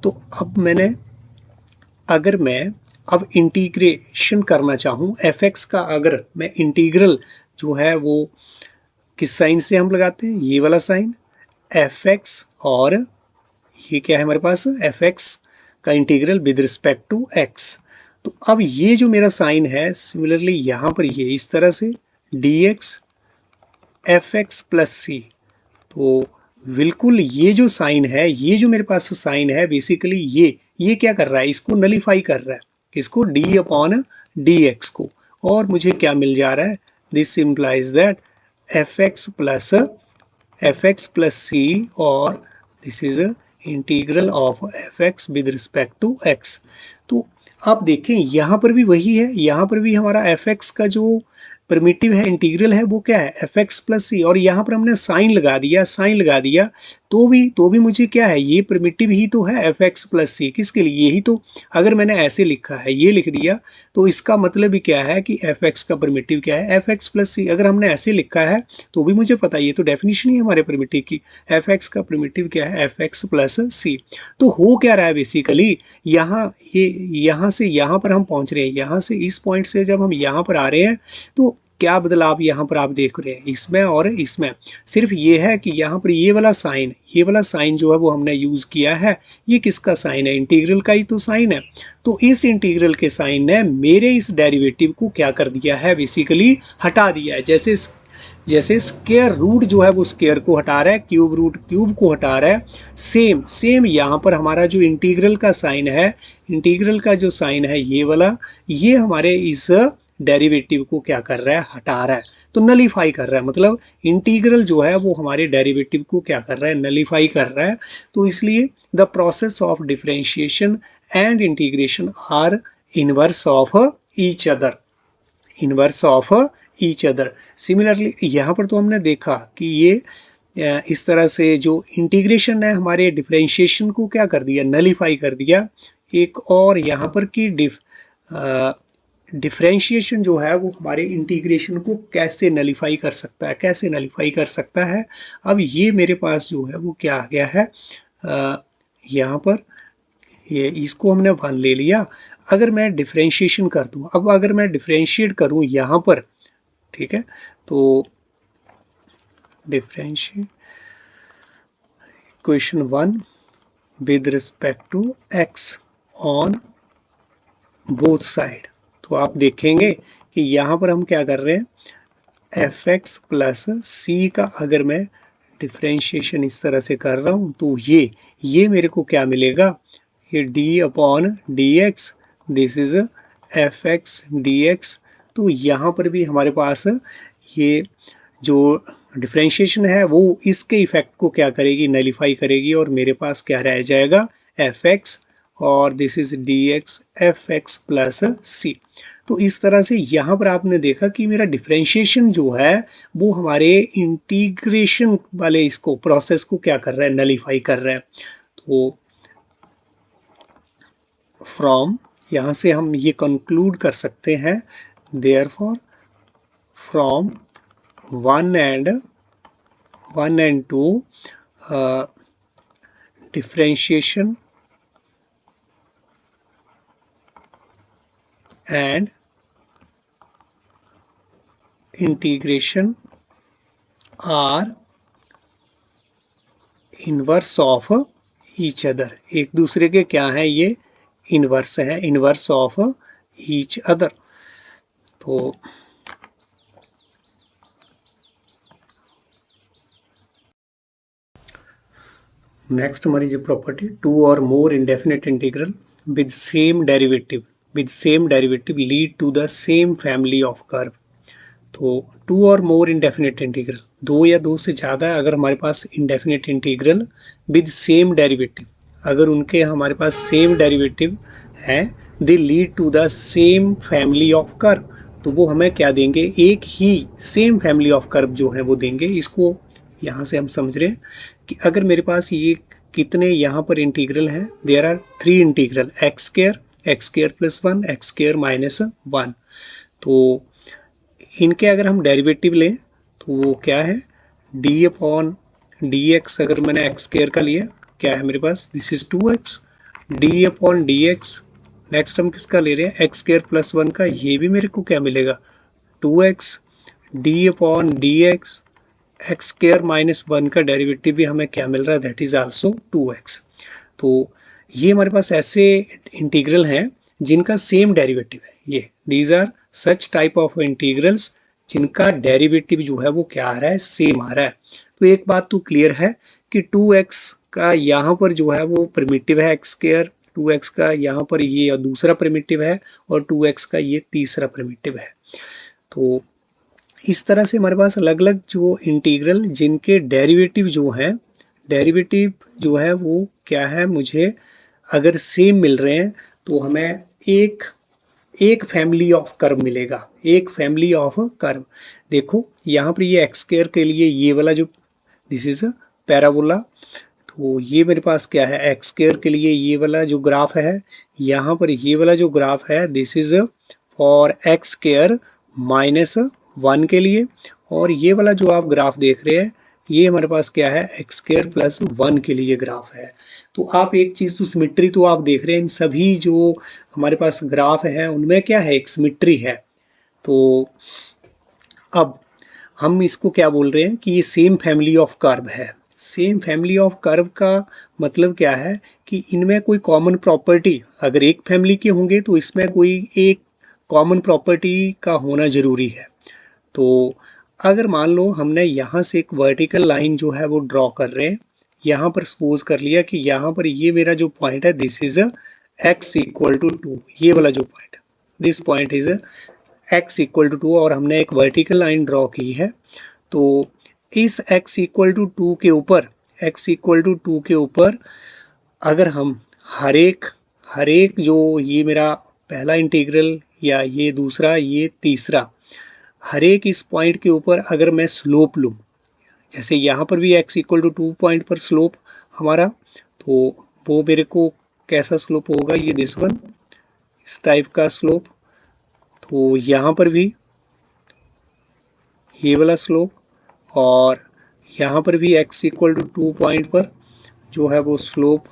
तो अब अगर मैं अब इंटीग्रेशन करना चाहूँ एफ एक्स का, अगर मैं इंटीग्रल जो है वो किस साइन से हम लगाते हैं, ये वाला साइन एफ एक्स, और ये क्या है हमारे पास, एफ एक्स का integral with respect to x. तो अब ये जो मेरा साइन है, सिमिलरली यहाँ पर ये इस तरह से d x f x plus C. तो बिल्कुल ये जो साइन है, ये जो मेरे पास साइन है, बेसिकली ये क्या कर रहा है, इसको नलीफाई कर रहा है, इसको डी अपॉन डी एक्स को। और मुझे क्या मिल जा रहा है, this implies that f x plus C, और this is integral of F x with respect to x. तो आप देखें यहाँ पर भी वही है, यहाँ पर भी हमारा एफ एक्स का जो प्रिमिटिव है, इंटीग्रल है, वो क्या है, एफ एक्स प्लस सी, और यहाँ पर हमने साइन लगा दिया तो भी मुझे क्या है, ये प्रिमिटिव ही तो है एफ एक्स प्लस सी, किसके लिए, यही तो। अगर मैंने ऐसे लिखा है, ये लिख दिया, तो इसका मतलब ही क्या है कि एफ एक्स का प्रिमिटिव क्या है, एफ एक्स प्लस सी। अगर हमने ऐसे लिखा है तो भी मुझे पता है, ये तो डेफिनेशन ही है हमारे प्रिमिटिव की, एफ एक्स का प्रिमिटिव क्या है, एफ एक्स प्लस सी। तो हो क्या रहा है बेसिकली, यहाँ ये, यहाँ से यहाँ पर हम पहुंच रहे हैं, यहाँ से इस पॉइंट से जब हम यहाँ पर आ रहे हैं तो क्या बदलाव यहाँ पर आप देख रहे हैं इसमें और इसमें, सिर्फ ये है कि यहाँ पर ये वाला साइन जो है वो हमने यूज किया है। ये किसका साइन है, इंटीग्रल का ही तो साइन है। तो इस इंटीग्रल के साइन ने मेरे इस डेरिवेटिव को क्या कर दिया है, बेसिकली हटा दिया है। जैसे स्क्वायर रूट जो है वो स्क्वायर को हटा रहा है, क्यूब रूट क्यूब को हटा रहा है, सेम यहाँ पर हमारा जो इंटीग्रल का साइन है, इंटीग्रल का जो साइन है ये वाला, ये हमारे इस डेरिवेटिव को क्या कर रहा है, हटा रहा है, तो नलीफाई कर रहा है। मतलब इंटीग्रल जो है वो हमारे डेरिवेटिव को क्या कर रहा है, नलीफाई कर रहा है। तो इसलिए the process of differentiation and integration are inverse of each other, inverse of each other. Similarly यहाँ पर तो हमने देखा कि ये इस तरह से जो इंटीग्रेशन है हमारे डिफरेंशिएशन को क्या कर दिया, नलीफाई कर दिया। एक और यहाँ पर की डिफरेंशिएशन जो है वो हमारे इंटीग्रेशन को कैसे नलीफाई कर सकता है, कैसे नलीफाई कर सकता है। अब ये मेरे पास जो है वो क्या आ गया है, यहाँ पर ये इसको हमने 1 ले लिया। अगर मैं डिफरेंशिएशन कर दूं, अब अगर मैं डिफरेंशिएट करूं यहाँ पर, ठीक है, तो differentiate equation 1 with respect to X on both side, तो आप देखेंगे कि यहाँ पर हम क्या कर रहे हैं, एफ एक्स प्लस सी का अगर मैं डिफरेंशिएशन इस तरह से कर रहा हूँ तो ये मेरे को क्या मिलेगा, ये D upon d x, this is F x D x. तो यहाँ पर भी हमारे पास ये जो डिफरेंशिएशन है वो इसके इफेक्ट को क्या करेगी, नलीफाई करेगी, और मेरे पास क्या रह जाएगा, एफ एक्स, और this is d x f x plus C. तो इस तरह से यहाँ पर आपने देखा कि मेरा डिफरेंशिएशन जो है वो हमारे इंटीग्रेशन वाले इसको प्रोसेस को क्या कर रहा है, नलीफाई कर रहा है। तो फ्रॉम, यहाँ से हम ये कंक्लूड कर सकते हैं, therefore from 1 and 2 differentiation and integration are inverse of each other। एक दूसरे के क्या है, ये इनवर्स है, इनवर्स ऑफ ईच अदर। तो नेक्स्ट हमारी जो प्रॉपर्टी, 2 और more indefinite integral with same derivative lead to the same family of curve. तो 2 और मोर इंडेफिनिट इंटीग्रल, 2 या 2 से ज़्यादा अगर हमारे पास indefinite integral with same derivative, अगर उनके हमारे पास सेम डेरिवेटिव है, they lead to the same family of curve, तो वो हमें क्या देंगे, एक ही सेम फैमिली ऑफ कर्व जो है वो देंगे। इसको यहाँ से हम समझ रहे हैं कि अगर मेरे पास ये कितने यहाँ पर इंटीग्रल हैं, there are 3 integral, X square plus 1, X square minus 1। तो इनके अगर हम डेरिवेटिव लें तो वो क्या है, डी अपॉन डी एक्स, अगर मैंने एक्स स्क्वायर का लिया, क्या है मेरे पास, this is 2x, d upon d x. Next हम किसका ले रहे हैं, एक्स स्क्वायर प्लस 1 का, ये भी मेरे को क्या मिलेगा, 2x, d upon d x, x square minus 1 का डेरिवेटिव भी हमें क्या मिल रहा है, दैट इज आल्सो 2x। तो ये हमारे पास ऐसे इंटीग्रल हैं जिनका सेम डेरिवेटिव है, ये these are such type of integrals जिनका डेरिवेटिव जो है वो क्या आ रहा है, सेम आ रहा है। तो एक बात तो क्लियर है कि 2x का यहाँ पर जो है वो प्रिमिटिव है एक्स स्क्वायर, 2x का यहाँ पर ये दूसरा प्रिमिटिव है, और 2x का ये तीसरा प्रिमिटिव है। तो इस तरह से हमारे पास अलग अलग जो इंटीग्रल जिनके डेरिवेटिव जो है वो क्या है, मुझे अगर सेम मिल रहे हैं तो हमें एक फैमिली ऑफ कर्व मिलेगा, एक फैमिली ऑफ कर्व। देखो यहाँ पर ये एक्स स्क्वायर के लिए ये वाला जो दिस इज पैराबोला। तो ये मेरे पास क्या है, एक्स स्क्वायर के लिए ये वाला जो ग्राफ है, यहाँ पर ये वाला जो ग्राफ है this is for x square -1 के लिए, और ये वाला जो आप ग्राफ देख रहे हैं ये हमारे पास क्या है, एक्स स्क्वायर +1 के लिए ग्राफ है। तो आप एक चीज़ तो सिमेट्री तो आप देख रहे हैं, इन सभी जो हमारे पास ग्राफ हैं उनमें क्या है, एक सिमेट्री है। तो अब हम इसको क्या बोल रहे हैं कि ये सेम फैमिली ऑफ कर्व है। सेम फैमिली ऑफ कर्व का मतलब क्या है कि इनमें कोई कॉमन प्रॉपर्टी, अगर एक फैमिली के होंगे तो इसमें कोई एक कॉमन प्रॉपर्टी का होना जरूरी है। तो अगर मान लो हमने यहाँ से एक वर्टिकल लाइन जो है वो ड्रॉ कर रहे हैं, यहाँ पर सपोज कर लिया कि यहाँ पर ये मेरा जो पॉइंट है दिस इज x = 2, ये वाला जो पॉइंट है दिस पॉइंट इज x = 2, और हमने एक वर्टिकल लाइन ड्रॉ की है। तो इस x = 2 के ऊपर, x = 2 के ऊपर अगर हम हर एक जो ये मेरा पहला इंटीग्रल या ये दूसरा ये तीसरा, हर एक इस पॉइंट के ऊपर अगर मैं स्लोप लूँ, जैसे यहाँ पर भी x = 2 पॉइंट पर स्लोप हमारा, तो वो मेरे को कैसा स्लोप होगा, ये दिस वन, इस टाइप का स्लोप। तो यहाँ पर भी ये वाला स्लोप, और यहाँ पर भी x = 2 पॉइंट पर जो है वो स्लोप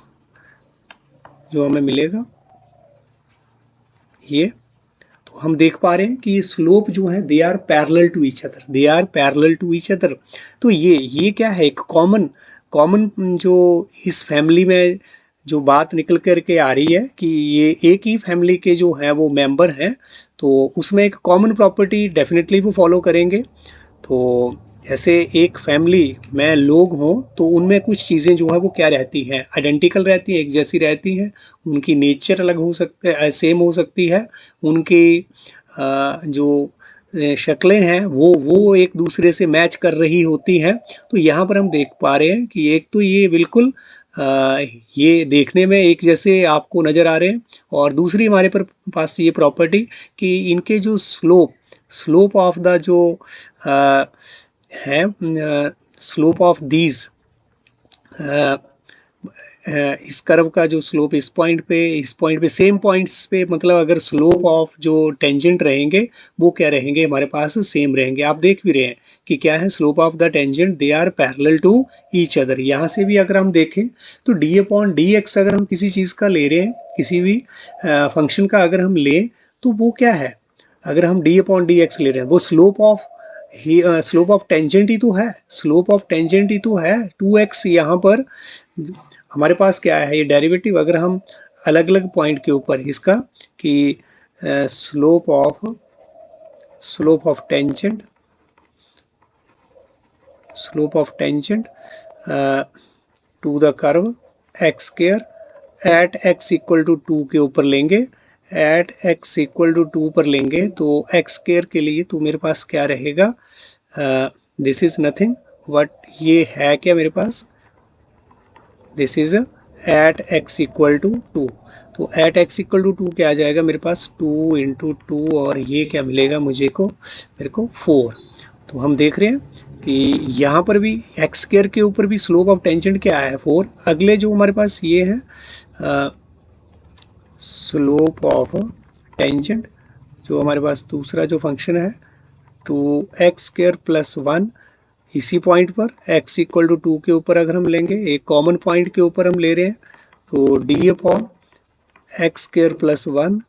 जो हमें मिलेगा ये। तो हम देख पा रहे हैं कि ये स्लोप जो है they are parallel to each other, they are parallel to each other. तो ये क्या है, एक कॉमन जो इस फैमिली में जो बात निकल कर के आ रही है कि ये एक ही फैमिली के जो है वो मेंबर हैं, तो उसमें एक कॉमन प्रॉपर्टी डेफिनेटली वो फॉलो करेंगे। तो जैसे एक फैमिली में लोग हों तो उनमें कुछ चीज़ें जो है वो क्या रहती हैं, आइडेंटिकल रहती हैं, एक जैसी रहती हैं। उनकी नेचर अलग हो सकते हैं, सेम हो सकती है, उनकी जो शक्लें हैं वो एक दूसरे से मैच कर रही होती हैं। तो यहाँ पर हम देख पा रहे हैं कि एक तो ये बिल्कुल ये देखने में एक जैसे आपको नज़र आ रहे हैं, और दूसरी हमारे पास ये प्रॉपर्टी कि इनके जो स्लोप ऑफ द जो है, स्लोप ऑफ दीज, इस कर्व का जो स्लोप इस पॉइंट पे सेम पॉइंट्स पे, मतलब अगर स्लोप ऑफ जो टेंजेंट रहेंगे वो क्या रहेंगे, हमारे पास सेम रहेंगे। आप देख भी रहे हैं कि क्या है, slope of the tangent they are parallel to each other. यहाँ से भी अगर हम देखें तो d/dx अगर हम किसी चीज़ का ले रहे हैं, किसी भी फंक्शन का अगर हम लें तो वो क्या है, अगर हम d/dx ले रहे हैं वो स्लोप ऑफ टेंजेंट ही तो है, स्लोप ऑफ टेंजेंट ही तो है 2x। यहाँ पर हमारे पास क्या है, ये डेरिवेटिव अगर हम अलग अलग पॉइंट के ऊपर इसका कि slope of tangent to the curve X square at x = 2 के ऊपर लेंगे, एट x = 2 पर लेंगे, तो एक्स स्क्वायर के लिए तो मेरे पास क्या रहेगा, दिस इज नथिंग बट ये है क्या मेरे पास, दिस इज एट x = 2। तो एट x = 2 क्या आ जाएगा मेरे पास, 2 × 2, और ये क्या मिलेगा मेरे को 4। तो हम देख रहे हैं कि यहाँ पर भी एक्स स्क्वायर के ऊपर भी स्लोप ऑफ टेंजेंट क्या है, 4। अगले जो हमारे पास ये है स्लोप ऑफ टेंजेंट, जो हमारे पास दूसरा जो फंक्शन है 2x² + 1, इसी पॉइंट पर x = 2 के ऊपर अगर हम लेंगे, एक कॉमन पॉइंट के ऊपर हम ले रहे हैं, तो d/x² + 1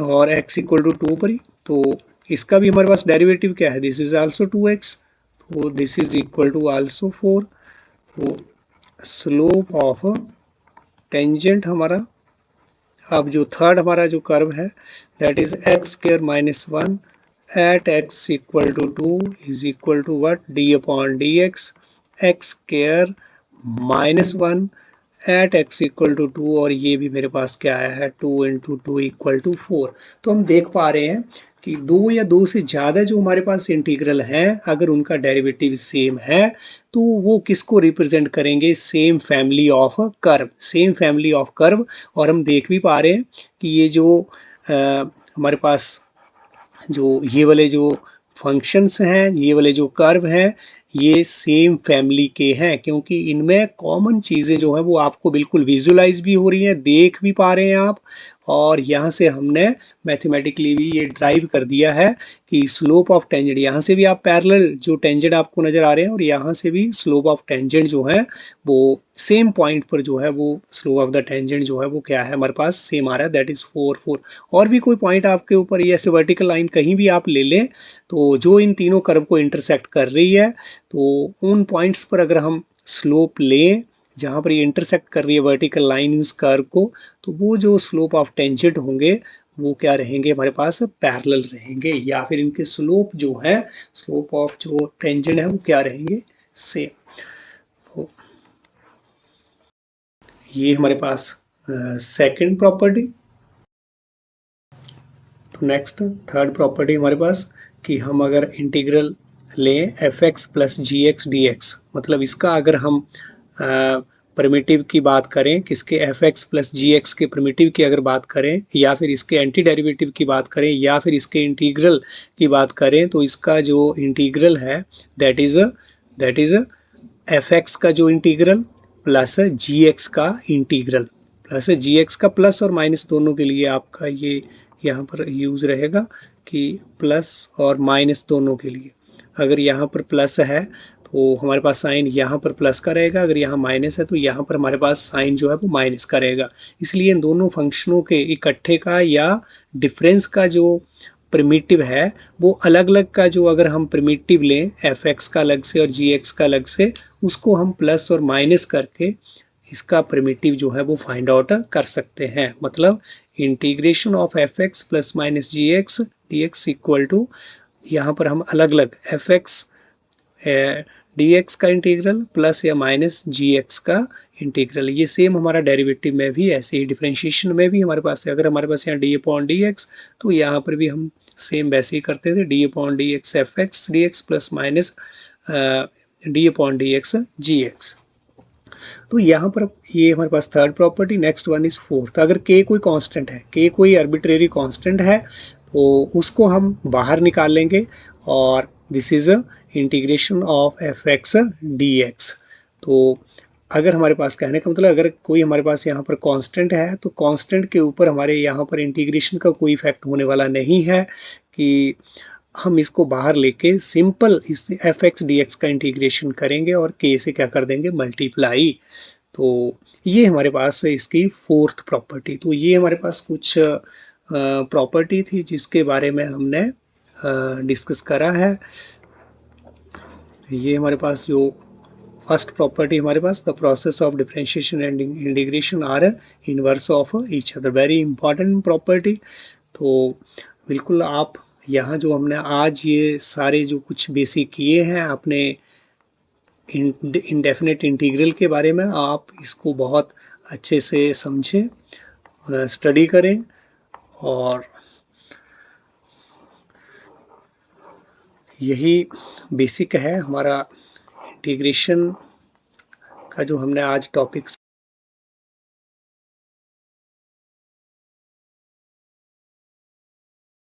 और x = 2 पर ही। तो इसका भी हमारे पास डेरिवेटिव क्या है, दिस इज आल्सो 2x, तो this is equal to also 4। तो स्लोप ऑफ टेंजेंट हमारा, अब जो थर्ड हमारा जो कर्व है that is x² - 1 at x = 2 is equal to what, d/dx x² - 1 at x = 2, और ये भी मेरे पास क्या आया है 2 × 2 = 4। तो हम देख पा रहे हैं कि दो या दो से ज़्यादा जो हमारे पास इंटीग्रल हैं, अगर उनका डेरिवेटिव सेम है तो वो किसको रिप्रेजेंट करेंगे, सेम फैमिली ऑफ कर्व। और हम देख भी पा रहे हैं कि ये जो हमारे पास जो ये वाले जो फंक्शंस हैं, ये वाले जो कर्व हैं, ये सेम फैमिली के हैं, क्योंकि इनमें कॉमन चीज़ें जो है वो आपको बिल्कुल विजुलाइज भी हो रही हैं, देख भी पा रहे हैं आप। और यहाँ से हमने मैथमेटिकली भी ये ड्राइव कर दिया है कि स्लोप ऑफ टेंजेंट, यहाँ से भी आप पैरेलल जो टेंजेंट आपको नजर आ रहे हैं और यहाँ से भी स्लोप ऑफ टेंजेंट जो है वो सेम पॉइंट पर जो है वो स्लोप ऑफ द टेंजेंट जो है वो क्या है हमारे पास सेम आ रहा है, दैट इज 4 4। और भी कोई पॉइंट आपके ऊपर ये ऐसे वर्टिकल लाइन कहीं भी आप ले लें तो जो इन तीनों कर्व को इंटरसेक्ट कर रही है, तो उन पॉइंट्स पर अगर हम स्लोप लें जहाँ पर ये इंटरसेक्ट कर रही है वर्टिकल लाइन इस कर्व को, तो वो जो स्लोप ऑफ टेंजेंट होंगे वो क्या रहेंगे हमारे पास पैरेलल रहेंगे, या फिर इनके स्लोप जो है स्लोप ऑफ जो टेंजेंट है वो क्या रहेंगे सेम। तो ये हमारे पास सेकंड प्रॉपर्टी। तो नेक्स्ट थर्ड प्रॉपर्टी हमारे पास कि हम अगर इंटीग्रल लें एफ एक्स प्लस जी एक्स डी एक्स, मतलब इसका अगर हम प्रिमिटिव की बात करें, किसके एफ एक्स प्लस जी एक्स के प्रिमिटिव की अगर बात करें, या फिर इसके एंटी डेरिवेटिव की बात करें, या फिर इसके इंटीग्रल की बात करें, तो इसका जो इंटीग्रल है दैट इज एफ एक्स का जो इंटीग्रल प्लस जी एक्स का इंटीग्रल, प्लस जी एक्स का प्लस और माइनस दोनों के लिए आपका ये यहाँ पर यूज़ रहेगा कि प्लस और माइनस दोनों के लिए। अगर यहाँ पर प्लस है तो हमारे पास साइन यहाँ पर प्लस का रहेगा, अगर यहाँ माइनस है तो यहाँ पर हमारे पास साइन जो है वो माइनस का रहेगा। इसलिए इन दोनों फंक्शनों के इकट्ठे का या डिफरेंस का जो प्रिमिटिव है वो अलग अलग का, जो अगर हम प्रिमिटिव लें एफ एक्स का अलग से और जी एक्स का अलग से, उसको हम प्लस और माइनस करके इसका प्रिमिटिव जो है वो फाइंड आउट कर सकते हैं। मतलब integration of F x plus minus G X D X equal to, यहाँ पर हम अलग अलग एफ एक्स डी एक्स का इंटीग्रल प्लस या माइनस जी एक्स का इंटीग्रल, ये सेम हमारा डेरिवेटिव में भी ऐसे ही डिफरेंशिएशन में भी हमारे पास है। अगर हमारे पास यहाँ डी अपॉन डी एक्स, तो यहाँ पर भी हम सेम वैसे ही करते थे, d upon d x f x D x plus minus d upon d x g x. तो यहाँ पर ये हमारे पास third property. Next one is fourth. अगर के कोई कांस्टेंट है, के कोई आर्बिट्रेरी कांस्टेंट है, तो उसको हम बाहर निकाल लेंगे और this is integration of F x D x. तो अगर हमारे पास कहने का मतलब अगर कोई हमारे पास यहाँ पर कांस्टेंट है तो कांस्टेंट के ऊपर हमारे यहाँ पर इंटीग्रेशन का कोई इफेक्ट होने वाला नहीं है, कि हम इसको बाहर लेके सिंपल इस एफ एक्स डी एक्स का इंटीग्रेशन करेंगे और के से क्या कर देंगे मल्टीप्लाई। तो ये हमारे पास है इसकी फोर्थ प्रॉपर्टी। तो ये हमारे पास कुछ प्रॉपर्टी थी जिसके बारे में हमने डिस्कस करा है। ये हमारे पास जो फर्स्ट प्रॉपर्टी हमारे पास, the process of differentiation and integration are inverse of each other, very important property. तो बिल्कुल आप यहाँ जो हमने आज ये सारे जो कुछ बेसिक किए हैं आपने इंडेफिनेट इंटीग्रल के बारे में, आप इसको बहुत अच्छे से समझें, स्टडी करें। और यही बेसिक है हमारा इंटीग्रेशन का जो हमने आज टॉपिक